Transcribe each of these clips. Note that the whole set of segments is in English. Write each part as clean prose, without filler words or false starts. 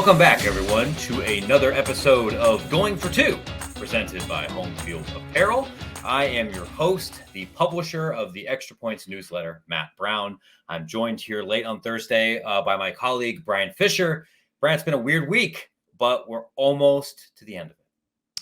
Welcome back, everyone, to another episode of Going for Two, presented by Home Field Apparel. I am your host, the publisher of the Extra Points newsletter, Matt Brown. I'm joined here late on Thursday by my colleague, Bryan Fischer. Bryan, it's been a weird week, but we're almost to the end of it.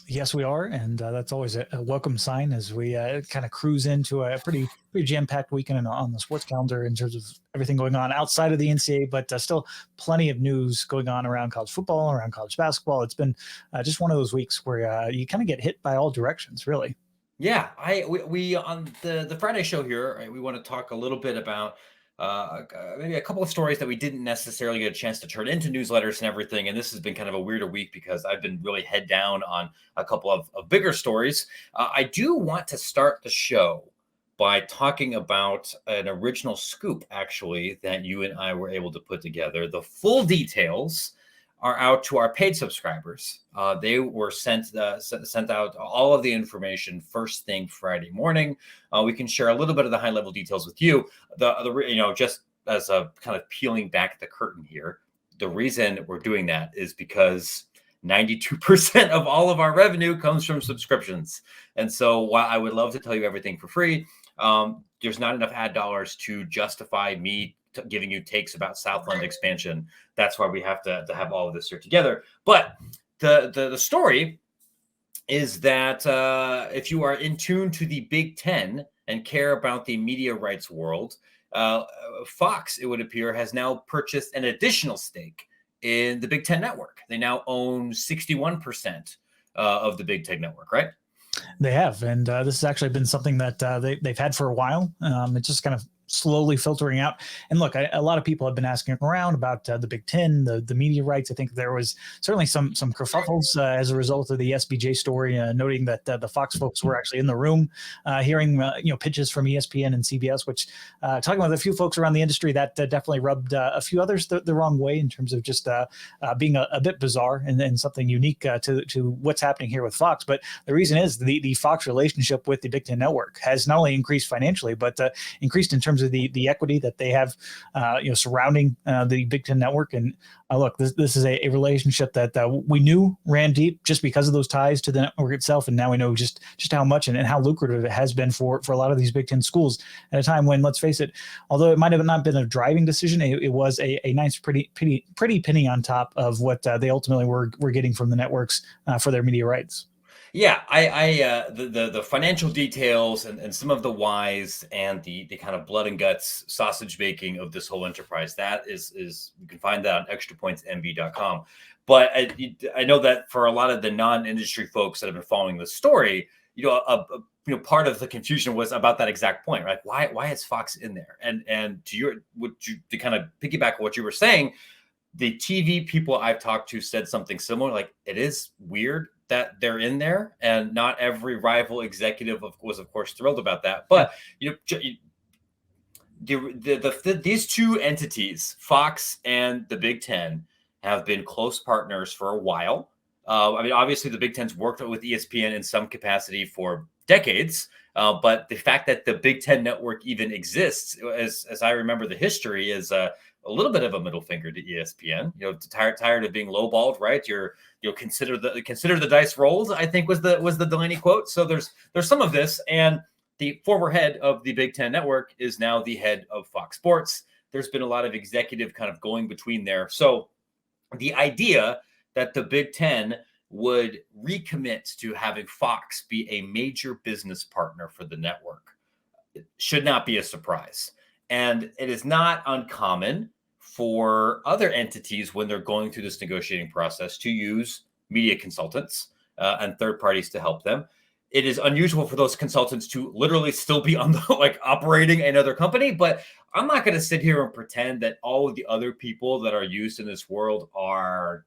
Yes, we are, and that's always a welcome sign as we kind of cruise into a pretty jam-packed weekend on the sports calendar in terms of everything going on outside of the NCAA, but still plenty of news going on around college football, around college basketball. It's been just one of those weeks where you kind of get hit by all directions, really. Yeah, we on the Friday show here, we want to talk a little bit about maybe a couple of stories that we didn't necessarily get a chance to turn into newsletters and everything. And this has been kind of a weirder week because I've been really head down on a couple of bigger stories. I do want to start the show by talking about an original scoop, actually, that you and I were able to put together. The full details are out to our paid subscribers. They were sent out all of the information first thing Friday morning. We can share a little bit of the high level details with you. Just as a kind of peeling back the curtain here, the reason we're doing that is because 92% of all of our revenue comes from subscriptions. And so while I would love to tell you everything for free, there's not enough ad dollars to justify me giving you takes about Southland expansion. That's why we have to have all of this here together. But the story is that if you are in tune to the Big Ten and care about the media rights world, Fox, it would appear, has now purchased an additional stake in the Big Ten network. They now own 61% of the Big Ten network, right? They have, and this has actually been something that they've had for a while. It's just kind of slowly filtering out. And look, a lot of people have been asking around about the Big Ten, the media rights. I think there was certainly some kerfuffles as a result of the SBJ story, noting that the Fox folks were actually in the room hearing pitches from ESPN and CBS, which talking with a few folks around the industry, that definitely rubbed a few others the wrong way in terms of just being a bit bizarre and something unique to what's happening here with Fox. But the reason is the Fox relationship with the Big Ten network has not only increased financially, but increased in terms of the equity that they have, surrounding the Big Ten network. And look, this is a relationship that we knew ran deep just because of those ties to the network itself, and now we know just how much and how lucrative it has been for a lot of these Big Ten schools at a time when, let's face it, although it might have not been a driving decision, it was a nice, pretty penny on top of what they ultimately were getting from the networks for their media rights. Yeah, the financial details and some of the whys and the kind of blood and guts sausage making of this whole enterprise, that is you can find that on extrapointsnb.com. But I know that for a lot of the non-industry folks that have been following the story, part of the confusion was about that exact point, right? Why is Fox in there? And to kind of piggyback on what you were saying, the TV people I've talked to said something similar. Like, it is weird that they're in there, and not every rival executive was of course thrilled about that. But these two entities, Fox and the Big Ten, have been close partners for a while. Obviously the Big Ten's worked with ESPN in some capacity for decades, but the fact that the Big Ten network even exists, as I remember the history, is a little bit of a middle finger to ESPN. Tired of being lowballed, right? Consider the dice rolled, I think was the Delaney quote. So there's some of this, and the former head of the Big Ten network is now the head of Fox Sports. There's been a lot of executive kind of going between there. So the idea that the Big Ten would recommit to having Fox be a major business partner for the network should not be a surprise. And it is not uncommon for other entities, when they're going through this negotiating process, to use media consultants and third parties to help them. It is unusual for those consultants to literally still be on operating another company. But I'm not going to sit here and pretend that all of the other people that are used in this world are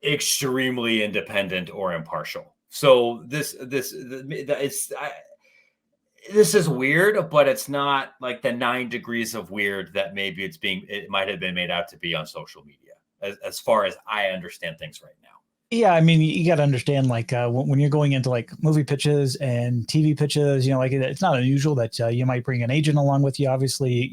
extremely independent or impartial. So this is weird, but it's not like the 9 degrees of weird that maybe it might have been made out to be on social media, as far as I understand things right now. Yeah, I mean, you got to understand, like when you're going into like movie pitches and TV pitches, like it's not unusual that you might bring an agent along with you. Obviously,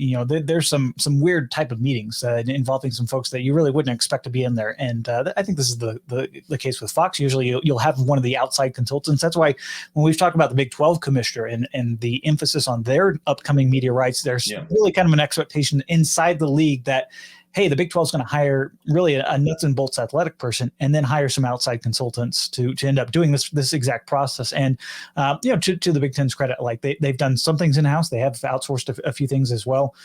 there's some weird type of meetings involving some folks that you really wouldn't expect to be in there. And I think this is the case with Fox. Usually, you'll have one of the outside consultants. That's why when we've talked about the Big 12 commissioner and the emphasis on their upcoming media rights, there's really kind of an expectation inside the league that, hey, the Big 12 is going to hire really a nuts and bolts athletic person and then hire some outside consultants to end up doing this exact process. And, to the Big Ten's credit, like they've done some things in-house. They have outsourced a few things as well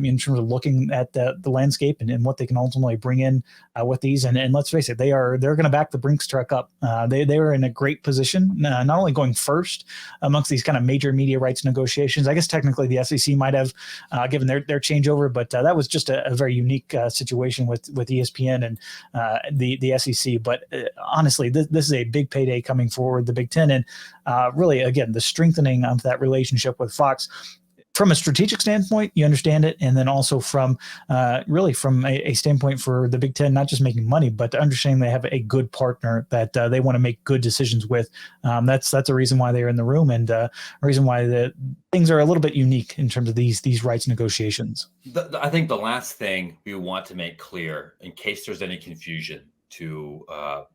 in terms of looking at the landscape and what they can ultimately bring in with these. And let's face it, they're going to back the Brinks truck up. They were in a great position, not only going first amongst these kind of major media rights negotiations. I guess technically the SEC might have given their changeover, but that was just a very unique situation with ESPN and the SEC. But honestly, this is a big payday coming forward, the Big Ten, and really, again, the strengthening of that relationship with Fox. From a strategic standpoint, you understand it, and then also from really from a standpoint for the Big Ten, not just making money, but understanding they have a good partner that they want to make good decisions with. That's a reason why they're in the room, and a reason why the things are a little bit unique in terms of these rights negotiations. I think the last thing we want to make clear, in case there's any confusion to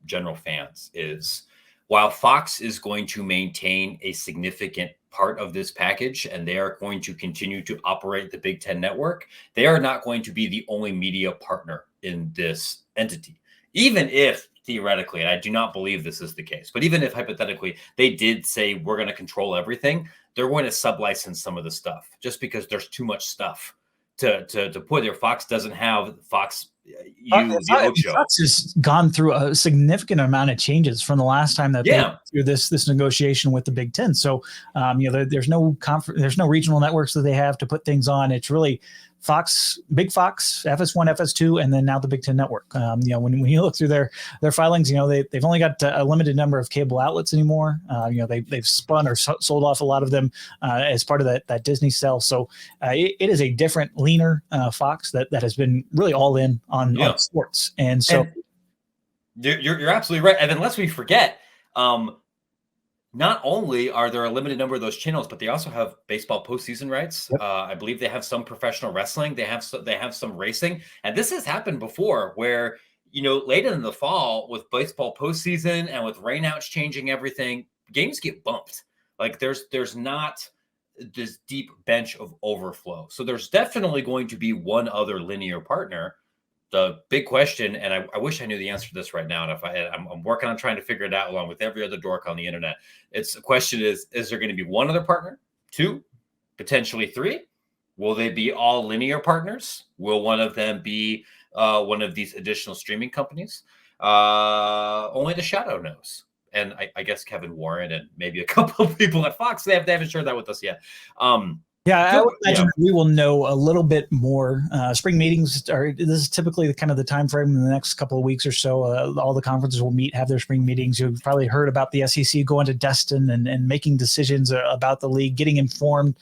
general fans, is while Fox is going to maintain a significant part of this package and they are going to continue to operate the Big Ten network, they are not going to be the only media partner in this entity. Even if theoretically, and I do not believe this is the case, but even if hypothetically they did say we're going to control everything, they're going to sublicense some of the stuff just because there's too much stuff to put there. Fox doesn't have Fox Fox has gone through a significant amount of changes from the last time that they went through this negotiation with the Big Ten. So, there's no regional networks that they have to put things on. It's really Fox, Big Fox, FS1, FS2, and then now the Big Ten Network. When you look through their filings, they've only got a limited number of cable outlets anymore. They've spun or sold off a lot of them as part of that Disney sell. So it is a different, leaner Fox that has been really all in on sports. And so you're absolutely right. And then lest we forget, not only are there a limited number of those channels, but they also have baseball postseason rights. Yep. I believe they have some professional wrestling. They have some racing, and this has happened before, where late in the fall with baseball postseason and with rainouts changing everything, games get bumped. Like there's not this deep bench of overflow. So there's definitely going to be one other linear partner. The big question, and I wish I knew the answer to this right now, and I'm working on trying to figure it out along with every other dork on the internet. The question is there going to be one other partner, two, potentially three? Will they be all linear partners? Will one of them be one of these additional streaming companies? Only the shadow knows. And I guess Kevin Warren and maybe a couple of people at Fox, they haven't shared that with us yet. I would imagine we will know a little bit more. Spring meetings this is typically the time frame in the next couple of weeks or so. All the conferences will have their spring meetings. You've probably heard about the SEC going to Destin and making decisions about the league, getting informed,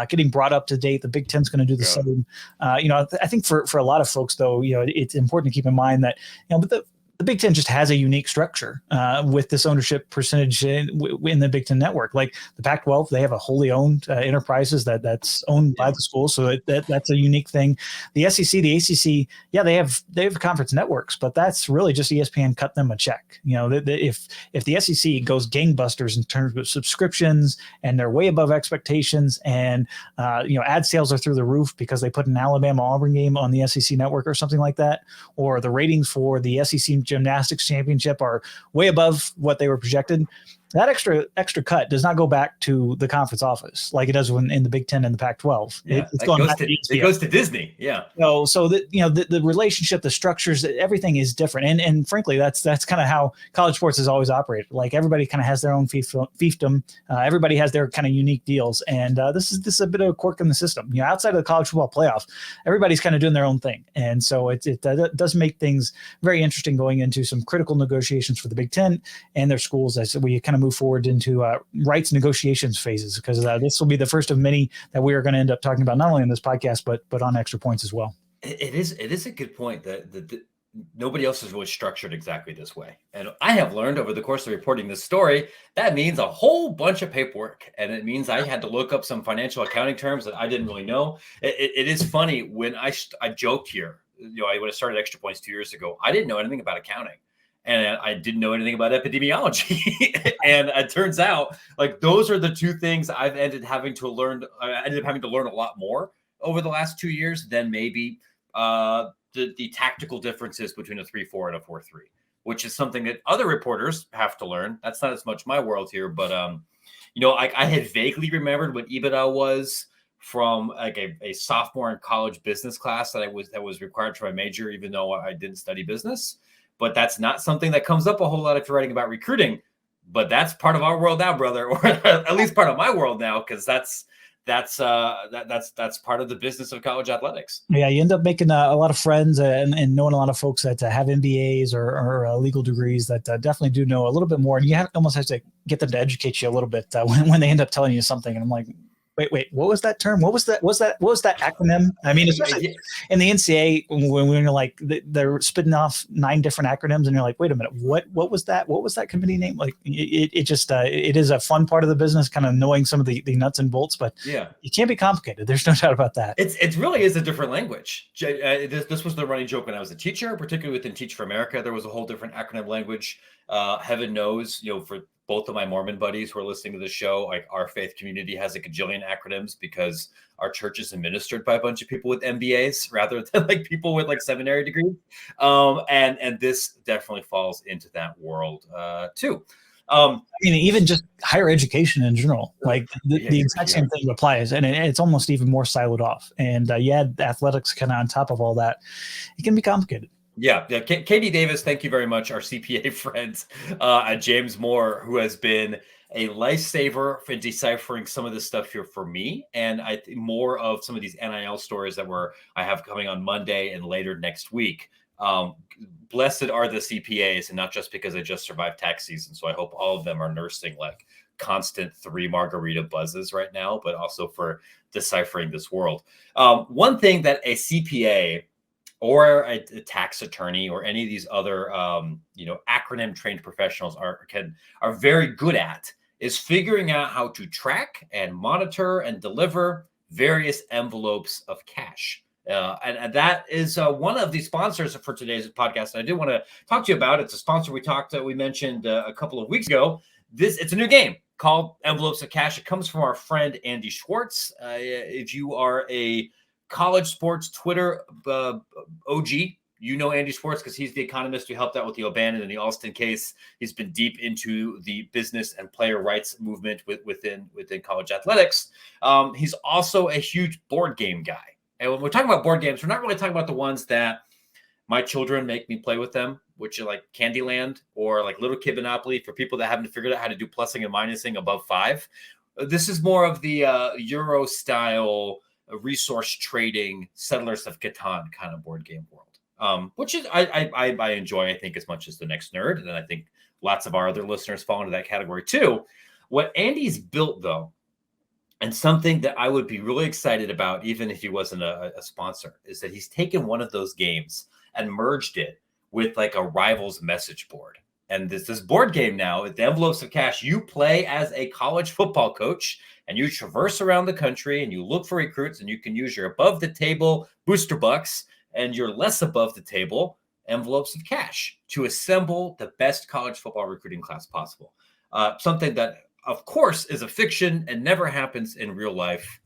getting brought up to date. The Big Ten's going to do the same. I think for a lot of folks, though, it's important to keep in mind that, but the Big Ten just has a unique structure with this ownership percentage in the Big Ten network. Like the Pac-12, they have a wholly owned enterprises that's owned by the school, so that's a unique thing. The SEC, the ACC, they have conference networks, but that's really just ESPN cut them a check. If the SEC goes gangbusters in terms of subscriptions and they're way above expectations, and ad sales are through the roof because they put an Alabama-Auburn game on the SEC network or something like that, or the ratings for the SEC gymnastics championship are way above what they were projected, that extra cut does not go back to the conference office like it does when in the Big Ten and the Pac-12. It goes to Disney. Yeah. So the relationship, the structures, everything is different. And frankly, that's kind of how college sports has always operated. Like everybody kind of has their own fiefdom. Everybody has their kind of unique deals. And this is a bit of a quirk in the system. Outside of the college football playoff, everybody's kind of doing their own thing. And so it does make things very interesting going into some critical negotiations for the Big Ten and their schools as we kind of move forward into rights negotiations phases, because this will be the first of many that we are going to end up talking about, not only in this podcast, but on Extra Points as well. It is a good point that nobody else is really structured exactly this way. And I have learned over the course of reporting this story, that means a whole bunch of paperwork. And it means I had to look up some financial accounting terms that I didn't really know. It is funny when I joked here, when I started Extra Points 2 years ago, I didn't know anything about accounting. And I didn't know anything about epidemiology. And it turns out like those are the two things I've ended up having to learn a lot more over the last 2 years than maybe the tactical differences between a 3-4 and a 4-3, which is something that other reporters have to learn. That's not as much my world here, but I had vaguely remembered what EBITDA was from like a sophomore in college business class that was required for my major, even though I didn't study business. But that's not something that comes up a whole lot if you're writing about recruiting. But that's part of our world now, brother, or at least part of my world now, because that's part of the business of college athletics. Yeah, you end up making a lot of friends and knowing a lot of folks that have MBAs or legal degrees that definitely do know a little bit more. And you almost have to get them to educate you a little bit when they end up telling you something. And I'm like, wait, what was that term? What was that acronym? I mean, especially in the NCAA, when we're like, they're spitting off 9 different acronyms and you're like, wait a minute, what was that? What was that committee name? Like it is a fun part of the business, kind of knowing some of the nuts and bolts, but yeah, it can't be complicated. There's no doubt about that. It really is a different language. This was the running joke when I was a teacher, particularly within Teach for America. There was a whole different acronym language. Heaven knows, for both of my Mormon buddies who are listening to the show, like our faith community has a gajillion acronyms because our church is administered by a bunch of people with MBAs rather than like people with like seminary degrees. And this definitely falls into that world too. I mean, even just higher education in general, like the exact same thing applies, and it's almost even more siloed off. And you add athletics kind of on top of all that, it can be complicated. Yeah. Katie Davis, thank you very much. Our CPA friend, James Moore, who has been a lifesaver for deciphering some of this stuff here for me. And I think more of some of these NIL stories that I have coming on Monday and later next week. Blessed are the CPAs, and not just because they just survived tax season. So I hope all of them are nursing like constant 3 margarita buzzes right now, but also for deciphering this world. One thing that a CPA or a tax attorney or any of these other acronym trained professionals are very good at is figuring out how to track and monitor and deliver various envelopes of cash. And that is one of the sponsors for today's podcast. I did want to talk to you about. It's a sponsor we mentioned a couple of weeks ago. It's a new game called Envelopes of Cash. It comes from our friend Andy Schwartz. If you are a college sports Twitter OG, you know Andy Schwartz because he's the economist who helped out with the O'Bannon and the Alston case. He's been deep into the business and player rights movement within college athletics. He's also a huge board game guy. And when we're talking about board games, we're not really talking about the ones that my children make me play with them, which are like Candyland or like Little Kid Monopoly for people that haven't figured out how to do plussing and minusing above 5. This is more of the Euro style resource trading, Settlers of Catan kind of board game world, which is I enjoy, I think, as much as the next nerd. And I think lots of our other listeners fall into that category too. What Andy's built, though, and something that I would be really excited about, even if he wasn't a sponsor, is that he's taken one of those games and merged it with like a Rivals message board. And this board game now, with the Envelopes of Cash, you play as a college football coach and you traverse around the country and you look for recruits, and you can use your above the table booster bucks and your less above the table envelopes of cash to assemble the best college football recruiting class possible. Something that, of course, is a fiction and never happens in real life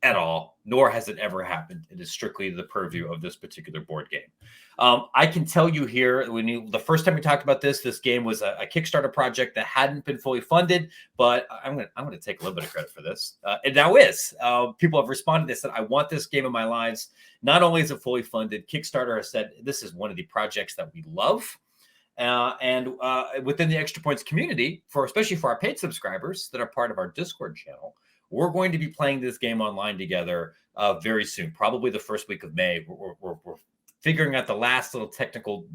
at all, nor has it ever happened. It is strictly the purview of this particular board game. I can tell you here, the first time we talked about this game was a Kickstarter project that hadn't been fully funded, but I'm going to take a little bit of credit for this. It now is. People have responded. They said, I want this game in my lives. Not only is it fully funded, Kickstarter has said this is one of the projects that we love. And within the Extra Points community, especially for our paid subscribers that are part of our Discord channel, we're going to be playing this game online together very soon, probably the first week of May. We're figuring out the last little technical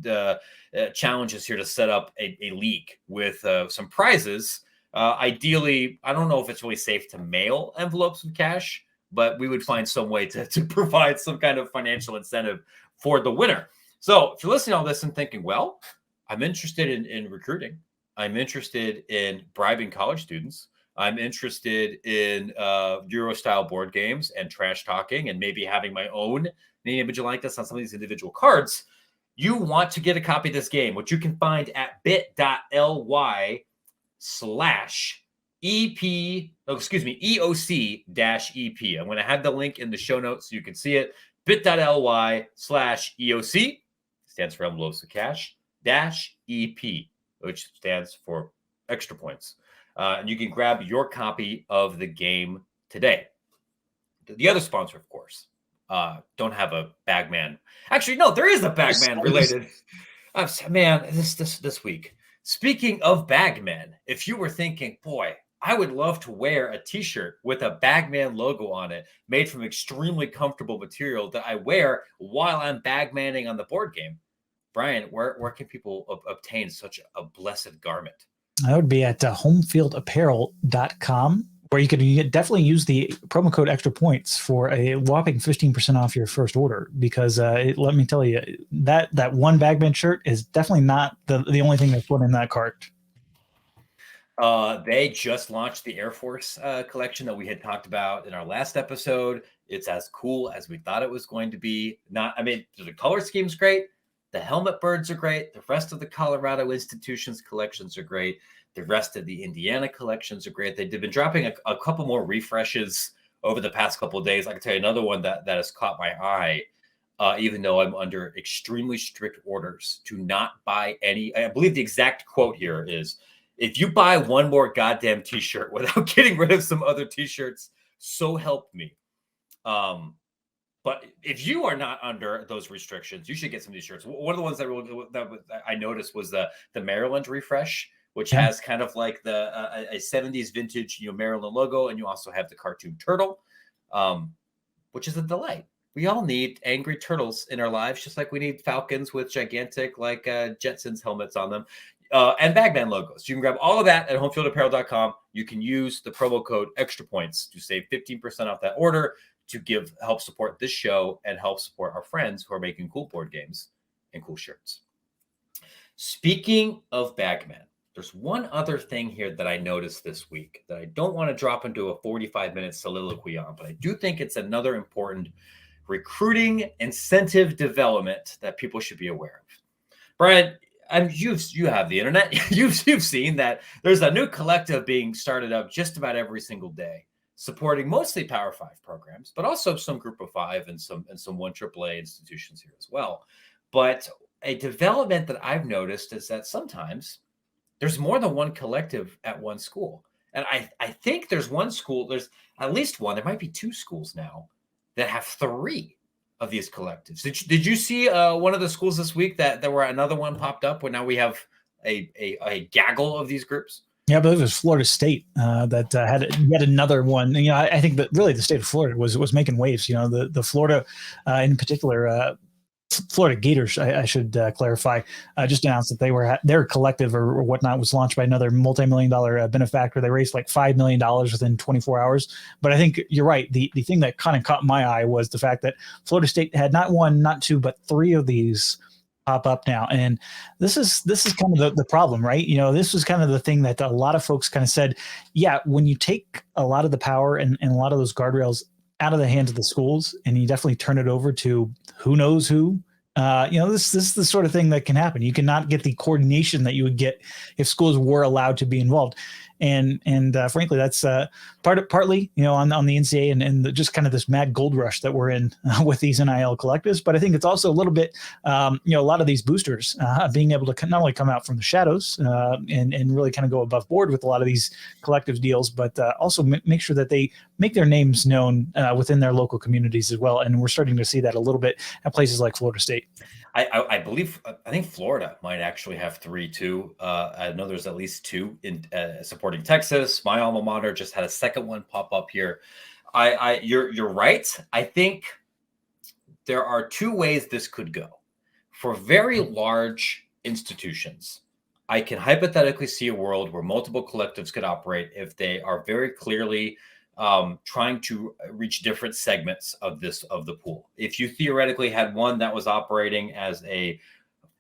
challenges here to set up a league with some prizes. Ideally, I don't know if it's really safe to mail envelopes of cash, but we would find some way to provide some kind of financial incentive for the winner. So if you're listening to all this and thinking, well, I'm interested in recruiting, I'm interested in bribing college students, I'm interested in Euro style board games and trash talking and maybe having my own name, image, and likeness on some of these individual cards, you want to get a copy of this game, which you can find at bit.ly/EP, EOC-EP. I'm going to have the link in the show notes so you can see it. bit.ly/EOC stands for envelopes of cash -EP, which stands for extra points. And you can grab your copy of the game today. The other sponsor, of course, don't have a Bagman. Actually, no, there is a Bagman related. Man, this week. Speaking of Bagmen, if you were thinking, boy, I would love to wear a T-shirt with a Bagman logo on it, made from extremely comfortable material that I wear while I'm Bagmanning on the board game. Bryan, where can people obtain such a blessed garment? That would be at homefieldapparel.com, where you could definitely use the promo code extra points for a whopping 15% off your first order. Because let me tell you, that one Bagman shirt is definitely not the only thing that's put in that cart. They just launched the Air Force collection that we had talked about in our last episode. It's as cool as we thought it was going to be. The color scheme's great. The helmet birds are great. The rest of the Colorado institutions collections are great. The rest of the Indiana collections are great. They've been dropping a couple more refreshes over the past couple of days. I can tell you another one that has caught my eye, even though I'm under extremely strict orders to not buy any. I believe the exact quote here is, if you buy one more goddamn T-shirt without getting rid of some other T-shirts, so help me. But if you are not under those restrictions, you should get some of these shirts. One of the ones that I noticed was the Maryland refresh, which has kind of like a 70s vintage, Maryland logo, and you also have the cartoon turtle, which is a delight. We all need angry turtles in our lives, just like we need falcons with gigantic Jetsons helmets on them, and Bagman logos. You can grab all of that at homefieldapparel.com. You can use the promo code extra points to save 15% off that order, to help support this show and help support our friends who are making cool board games and cool shirts. Speaking of Bagman, there's one other thing here that I noticed this week that I don't want to drop into a 45-minute soliloquy on, but I do think it's another important recruiting incentive development that people should be aware of. Bryan, you have the internet. You've seen that there's a new collective being started up just about every single day, supporting mostly Power 5 programs, but also some Group of 5 and some 1 AAA institutions here as well. But a development that I've noticed is that sometimes there's more than one collective at one school. And I think there's one school, there's at least one, there might be 2 schools now that have 3 of these collectives. Did you see one of the schools this week that there were another one popped up where now we have a gaggle of these groups? Yeah, I believe it was Florida State that had yet another one. I think that really the state of Florida was making waves. The Florida, in particular, Florida Gators, I should clarify, just announced that their collective or whatnot was launched by another multi-million-dollar benefactor. They raised like $5 million within 24 hours. But I think you're right. The thing that kind of caught my eye was the fact that Florida State had not 1, not 2, but 3 of these pop up now. And this is kind of the problem, right? This was kind of the thing that a lot of folks kind of said, yeah, when you take a lot of the power and a lot of those guardrails out of the hands of the schools and you definitely turn it over to who knows who, this is the sort of thing that can happen. You cannot get the coordination that you would get if schools were allowed to be involved. And frankly, that's partly, on the NCAA and just kind of this mad gold rush that we're in with these NIL collectives. But I think it's also a little bit, a lot of these boosters being able to not only come out from the shadows and really kind of go above board with a lot of these collective deals, but also make sure that they make their names known within their local communities as well. And we're starting to see that a little bit at places like Florida State. I think Florida might actually have 3 too. I know there's at least 2 in supporting Texas. My alma mater just had a second one pop up here. You're right. I think there are 2 ways this could go. For very large institutions, I can hypothetically see a world where multiple collectives could operate if they are very clearly trying to reach different segments of the pool. If you theoretically had one that was operating as a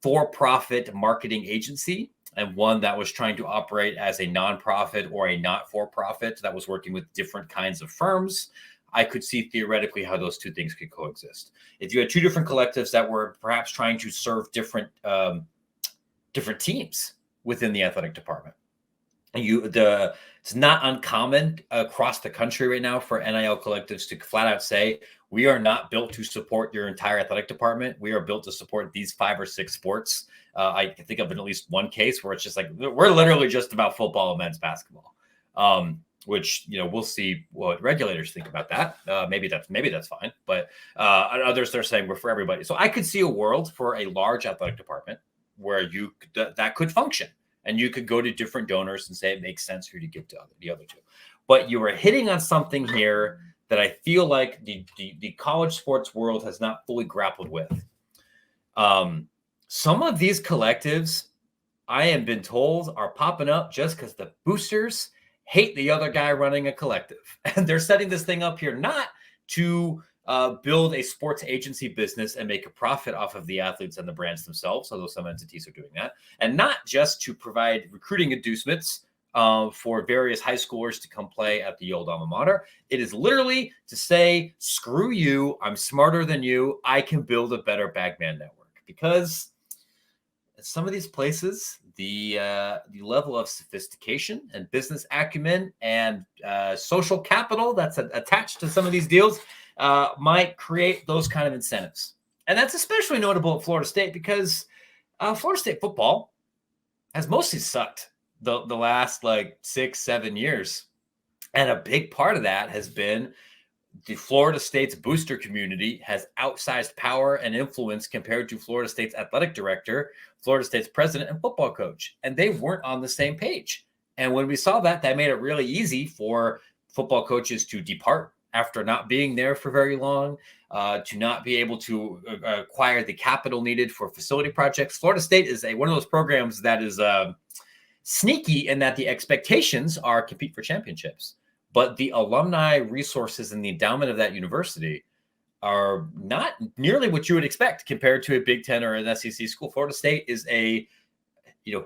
for-profit marketing agency and one that was trying to operate as a nonprofit or a not-for-profit that was working with different kinds of firms, I could see theoretically how those two things could coexist. If you had two different collectives that were perhaps trying to serve different teams within the athletic department, it's not uncommon across the country right now for NIL collectives to flat out say, we are not built to support your entire athletic department. We are built to support these 5 or 6 sports. I can think of at least one case where it's just like, we're literally just about football and men's basketball, which, we'll see what regulators think about that. Maybe that's fine. But others, they're saying we're for everybody. So I could see a world for a large athletic department where that could function. And you could go to different donors and say it makes sense for you to give to the other two. But you are hitting on something here that I feel like the college sports world has not fully grappled with. Some of these collectives, I have been told, are popping up just because the boosters hate the other guy running a collective. And they're setting this thing up here not to build a sports agency business and make a profit off of the athletes and the brands themselves, although some entities are doing that, and not just to provide recruiting inducements for various high schoolers to come play at the old alma mater. It is literally to say, screw you, I'm smarter than you, I can build a better Bagman network. Because at some of these places, the level of sophistication and business acumen and social capital that's attached to some of these deals might create those kind of incentives. And that's especially notable at Florida State because Florida State football has mostly sucked the last 6-7 years. And a big part of that has been the Florida State's booster community has outsized power and influence compared to Florida State's athletic director, Florida State's president and football coach. And they weren't on the same page. And when we saw that made it really easy for football coaches to depart after not being there for very long, to not be able to acquire the capital needed for facility projects. Florida State is one of those programs that is sneaky in that the expectations are compete for championships. But the alumni resources and the endowment of that university are not nearly what you would expect compared to a Big Ten or an SEC school. Florida State is a,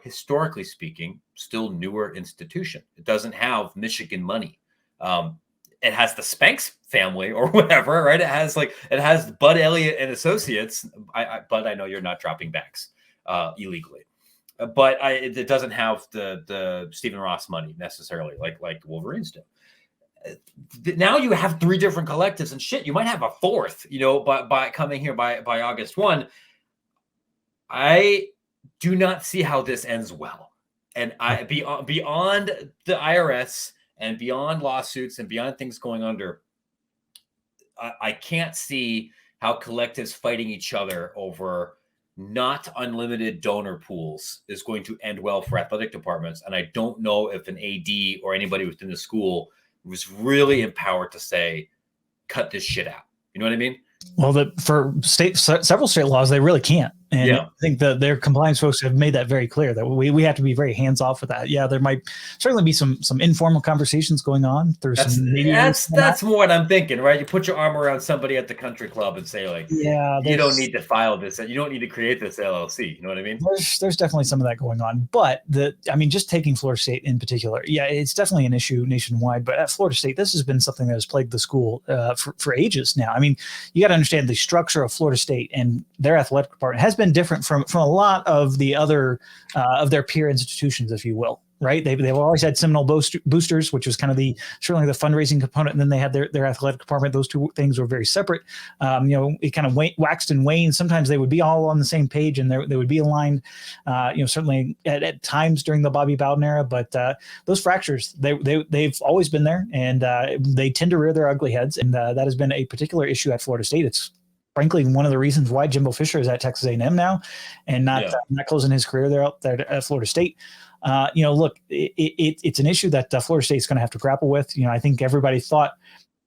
historically speaking, still newer institution. It doesn't have Michigan money. It has the Spanks family or whatever, right? It has Bud Elliott and Associates. Bud, I know you're not dropping backs illegally. But it doesn't have the Stephen Ross money necessarily, like the Wolverines do. Now you have 3 different collectives and shit. You might have a 4th, by coming here by August 1. I do not see how this ends well. And beyond the IRS and beyond lawsuits and beyond things going under, I can't see how collectives fighting each other over not unlimited donor pools is going to end well for athletic departments. And I don't know if an AD or anybody within the school was really empowered to say, cut this shit out. You know what I mean? Well, for several state laws, they really can't. And I think that their compliance folks have made that very clear that we have to be very hands off with that. Yeah, there might certainly be some informal conversations going on through some media. That's more what I'm thinking, right? You put your arm around somebody at the country club and say, you don't need to file this. You don't need to create this LLC. You know what I mean? There's definitely some of that going on. But just taking Florida State in particular, it's definitely an issue nationwide. But at Florida State, this has been something that has plagued the school for ages now. I mean, you got to understand the structure of Florida State and their athletic department has been different from a lot of the other of their peer institutions, if you will. Right? They've always had Seminole boosters, which was kind of certainly the fundraising component, and then they had their athletic department. Those two things were very separate. It kind of waxed and waned. Sometimes they would be all on the same page and they would be aligned. Certainly at times during the Bobby Bowden era, but those fractures they've always been there, and they tend to rear their ugly heads, and that has been a particular issue at Florida State. It's frankly one of the reasons why Jimbo Fisher is at Texas A&M now, and not closing his career there at Florida State. Look, it's an issue that Florida State is going to have to grapple with. I think everybody thought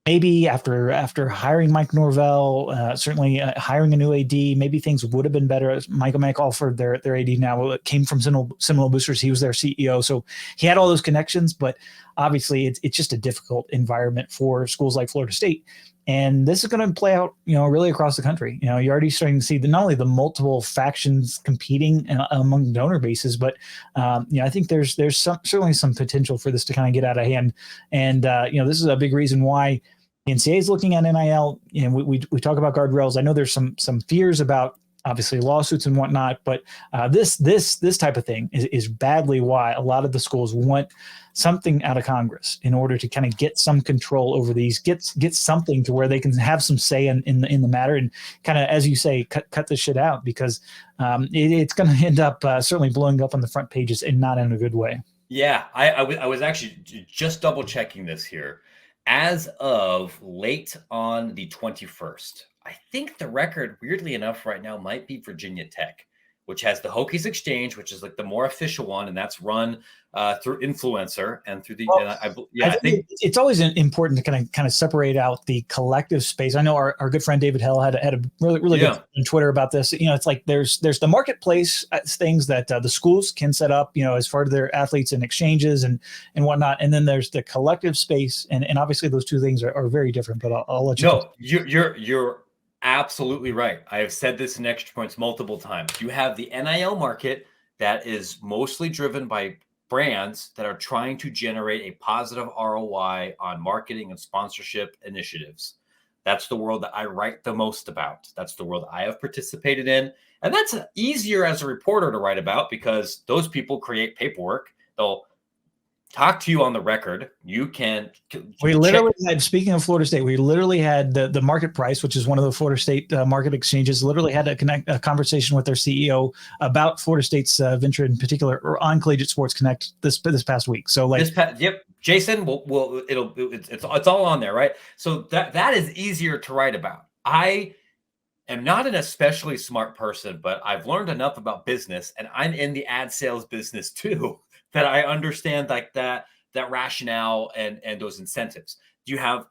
maybe after hiring Mike Norvell, certainly hiring a new AD, maybe things would have been better. Mike Alford, their AD now, came from Seminole Boosters. He was their CEO, so he had all those connections. But obviously, it's just a difficult environment for schools like Florida State. And this is going to play out, really across the country. You're already starting to see not only the multiple factions competing among donor bases, but I think there's certainly some potential for this to kind of get out of hand. And this is a big reason why the NCAA is looking at NIL. We talk about guardrails. I know there's some fears about obviously lawsuits and whatnot, but this type of thing is badly why a lot of the schools want something out of Congress in order to kind of get some control over these, get something to where they can have some say in the matter, and kind of, as you say, cut this shit out, because it's going to end up certainly blowing up on the front pages and not in a good way. Yeah, I was actually just double checking this here. As of late on the 21st, I think the record, weirdly enough, right now might be Virginia Tech, which has the Hokies Exchange, which is like the more official one, and that's run through Influencer and through the. Well, I think it's always important to kind of separate out the collective space. I know our good friend David Hill had a really good on Twitter about this. It's like there's the marketplace things that the schools can set up, as far as their athletes and exchanges and whatnot, and then there's the collective space, and obviously those two things are very different. But I'll let you. No, you're absolutely right. I have said this in Extra Points multiple times. You have the NIL market that is mostly driven by brands that are trying to generate a positive ROI on marketing and sponsorship initiatives. That's the world that I write the most about. That's the world I have participated in. And that's easier as a reporter to write about, because those people create paperwork. They'll talk to you on the record. You can. We literally had, speaking of Florida State, we literally had the market price, which is one of the Florida State market exchanges, literally had a conversation with their CEO about Florida State's venture in particular, or on Collegiate Sports Connect this past week. So yep, Jason, it's all on there, right? So that is easier to write about. I am not an especially smart person, but I've learned enough about business, and I'm in the ad sales business too, that I understand like that rationale and those incentives. You have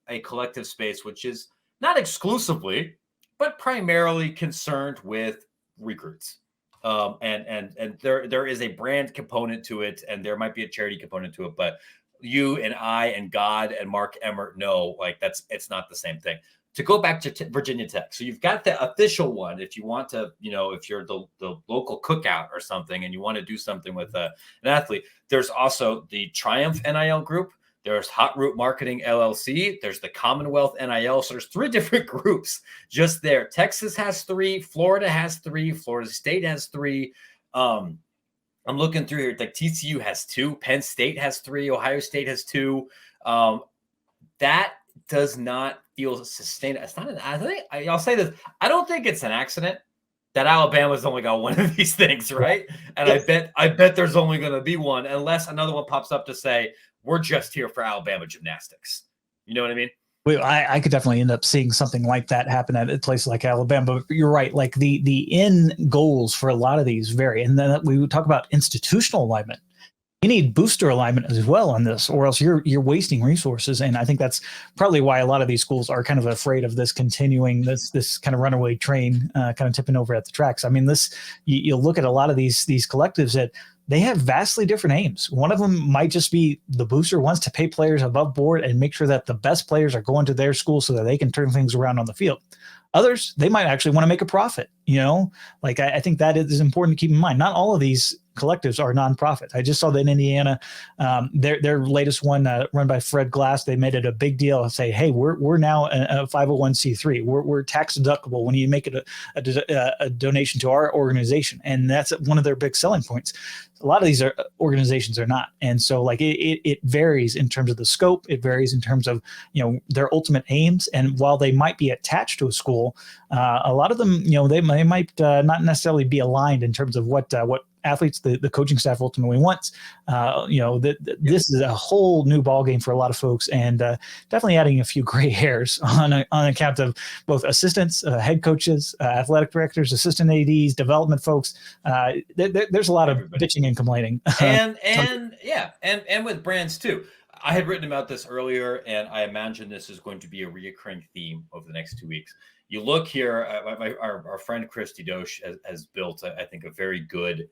a collective space, which is not exclusively, but primarily concerned with recruits. And there is a brand component to it, and there might be a charity component to it, but you and I and God and Mark Emmert know, like, it's not the same thing. To go back to Virginia Tech. So you've got the official one. If you want to, if you're the local cookout or something and you want to do something with an athlete, there's also the Triumph NIL group. There's Hot Route Marketing LLC. There's the Commonwealth NIL. So there's 3 different groups just there. Texas has 3. Florida has 3. Florida State has 3. I'm looking through here. Like TCU has 2. Penn State has 3. Ohio State has 2. That does not feel sustainable. It's not. I'll say this. I don't think it's an accident that Alabama's only got one of these things, right? And I bet there's only going to be one, unless another one pops up to say we're just here for Alabama gymnastics. You know what I mean? I could definitely end up seeing something like that happen at a place like Alabama. But you're right. Like the end goals for a lot of these vary, and then we would talk about institutional alignment. You need booster alignment as well on this, or else you're wasting resources. And I think that's probably why a lot of these schools are kind of afraid of this continuing, this kind of runaway train kind of tipping over at the tracks. I mean, you'll look at a lot of these collectives that they have vastly different aims. One of them might just be the booster wants to pay players above board and make sure that the best players are going to their school so that they can turn things around on the field. Others, they might actually want to make a profit. Like I think that is important to keep in mind. Not all of these collectives are nonprofit. I just saw that in Indiana, their latest one run by Fred Glass, they made it a big deal and say, hey, we're now a 501c3. We're tax deductible when you make it a donation to our organization. And that's one of their big selling points. A lot of these organizations are not. And so like it varies in terms of the scope. It varies in terms of, their ultimate aims. And while they might be attached to a school, a lot of them, they might not necessarily be aligned in terms of what athletes the coaching staff ultimately wants. This is a whole new ballgame for a lot of folks, and definitely adding a few gray hairs on account of both assistants, head coaches, athletic directors, assistant ADs, development folks. There's a lot of bitching and complaining. And with brands too. I had written about this earlier, and I imagine this is going to be a reoccurring theme over the next 2 weeks. You look here, our friend Christy Dosh has built, I think, a very good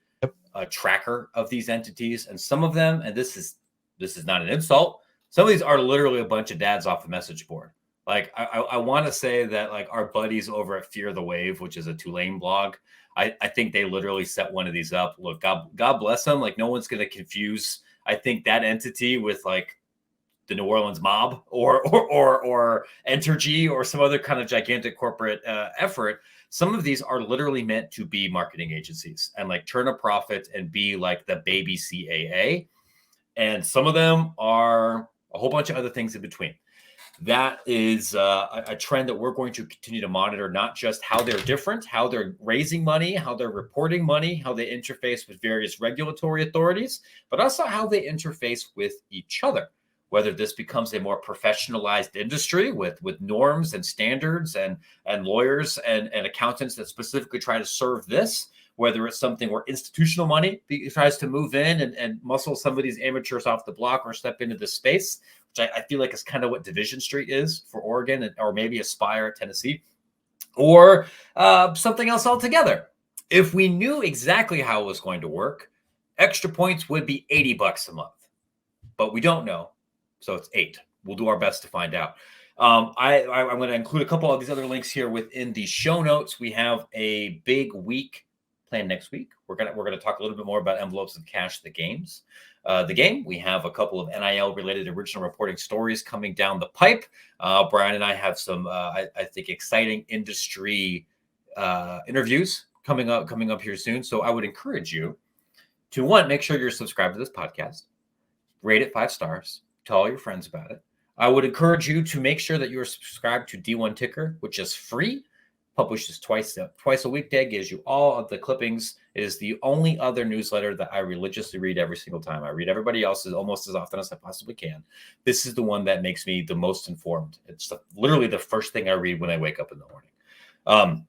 tracker of these entities, and some of them, and this is not an insult, some of these are literally a bunch of dads off the message board. Like I want to say that like our buddies over at Fear the Wave, which is a Tulane blog, I think they literally set one of these up. Look, God bless them. Like no one's going to confuse, I think, that entity with like the New Orleans mob or Entergy or some other kind of gigantic corporate effort. Some of these are literally meant to be marketing agencies and like turn a profit and be like the baby CAA. And some of them are a whole bunch of other things in between. That is a trend that we're going to continue to monitor, not just how they're different, how they're raising money, how they're reporting money, how they interface with various regulatory authorities, but also how they interface with each other. Whether this becomes a more professionalized industry with norms and standards and lawyers and accountants that specifically try to serve this, whether it's something where institutional money tries to move in and muscle some of these amateurs off the block or step into this space, which I feel like is kind of what Division Street is for Oregon or maybe Aspire at Tennessee, or something else altogether. If we knew exactly how it was going to work, Extra Points would be $80 a month, but we don't know. So it's $8. We'll do our best to find out. I'm going to include a couple of these other links here within the show notes. We have a big week planned next week. We're gonna talk a little bit more about envelopes of cash, the game. We have a couple of NIL related original reporting stories coming down the pipe. Bryan and I have some I think exciting industry interviews coming up here soon. So I would encourage you to make sure you're subscribed to this podcast, rate it 5 stars. Tell all your friends about it. I would encourage you to make sure that you are subscribed to D1 Ticker, which is free, publishes twice a weekday, gives you all of the clippings. It is the only other newsletter that I religiously read every single time. I read everybody else's almost as often as I possibly can. This is the one that makes me the most informed. It's literally the first thing I read when I wake up in the morning.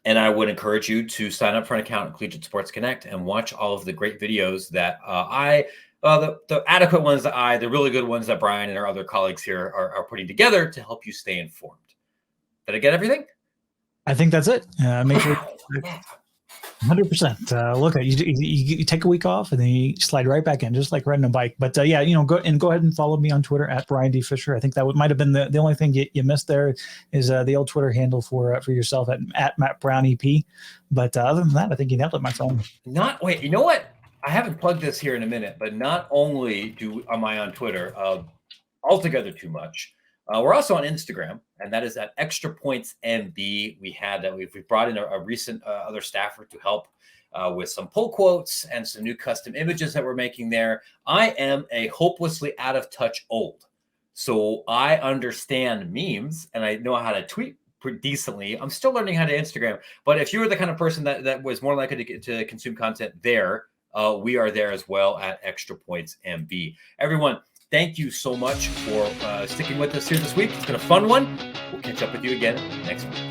And I would encourage you to sign up for an account at Collegiate Sports Connect and watch all of the great videos that the adequate ones the really good ones that Bryan and our other colleagues here are putting together to help you stay informed. Did I get everything? I think that's it. Make sure 100%. Look, you take a week off and then you slide right back in, just like riding a bike. But go ahead and follow me on Twitter at Bryan D. Fischer. I think that might have been the only thing you missed there is the old Twitter handle for yourself at Matt Brown EP. But other than that, I think you nailed it, my friend. You know what? I haven't plugged this here in a minute, but not only am I on Twitter altogether too much, we're also on Instagram, and that is at Extra Points MB. We brought in a recent other staffer to help with some pull quotes and some new custom images that we're making there. I am a hopelessly out of touch old, so I understand memes and I know how to tweet pretty decently. I'm still learning how to Instagram, but if you were the kind of person that was more likely to consume content there, we are there as well at Extra Points MB. Everyone, thank you so much for sticking with us here this week. It's been a fun one. We'll catch up with you again next week.